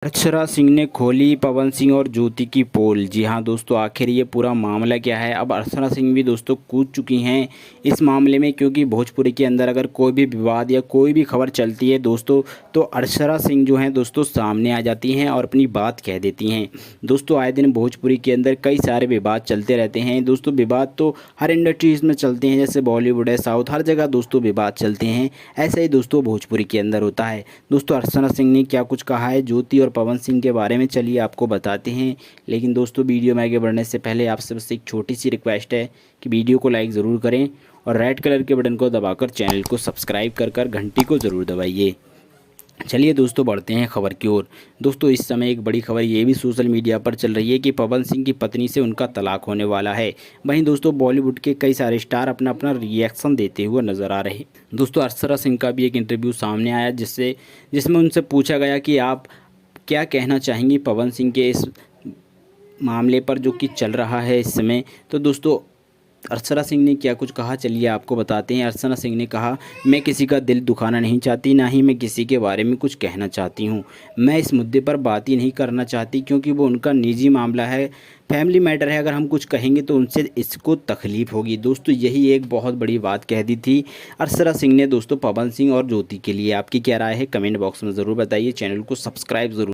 अक्षरा सिंह ने खोली पवन सिंह और ज्योति की पोल। जी हाँ दोस्तों, आखिर ये पूरा मामला क्या है। अब अक्षरा सिंह भी दोस्तों कूद चुकी हैं इस मामले में, क्योंकि भोजपुरी के अंदर अगर कोई भी विवाद या कोई भी खबर चलती है दोस्तों, तो अक्षरा सिंह जो हैं दोस्तों सामने आ जाती हैं और अपनी बात कह देती हैं। दोस्तों आए दिन भोजपुरी के अंदर कई सारे विवाद चलते रहते हैं दोस्तों। विवाद तो हर इंडस्ट्रीज़ में चलते हैं, जैसे बॉलीवुड है, साउथ, हर जगह दोस्तों विवाद चलते हैं। ऐसा ही दोस्तों भोजपुरी के अंदर होता है। दोस्तों अक्षरा सिंह ने क्या कुछ कहा है ज्योति और पवन सिंह के बारे में, चलिए आपको बताते हैं। लेकिन दोस्तों वीडियो में आगे बढ़ने से पहले आपसे बस एक छोटी सी रिक्वेस्ट है कि वीडियो को लाइक ज़रूर करें और रेड कलर के बटन को दबाकर चैनल को सब्सक्राइब कर घंटी को ज़रूर दबाइए। चलिए दोस्तों बढ़ते हैं खबर की ओर। दोस्तों इस समय एक बड़ी खबर ये भी सोशल मीडिया पर चल रही है कि पवन सिंह की पत्नी से उनका तलाक होने वाला है। वहीं दोस्तों बॉलीवुड के कई सारे स्टार अपना अपना रिएक्शन देते हुए नजर आ रहे हैं। दोस्तों अक्षरा सिंह का भी एक इंटरव्यू सामने आया जिसमें उनसे पूछा गया कि आप क्या कहना चाहेंगी पवन सिंह के इस मामले पर जो कि चल रहा है इस समय। तो दोस्तों अक्षरा सिंह ने क्या कुछ कहा, चलिए आपको बताते हैं। अक्षरा सिंह ने कहा, मैं किसी का दिल दुखाना नहीं चाहती, ना ही मैं किसी के बारे में कुछ कहना चाहती हूँ। मैं इस मुद्दे पर बात ही नहीं करना चाहती, क्योंकि वो उनका निजी मामला है, फैमिली मैटर है। अगर हम कुछ कहेंगे तो उनसे इसको तकलीफ़ होगी। दोस्तों यही एक बहुत बड़ी बात कह दी थी अक्षरा सिंह ने दोस्तों पवन सिंह और ज्योति के लिए। आपकी क्या राय है कमेंट बॉक्स में ज़रूर बताइए। चैनल को सब्सक्राइब ज़रूर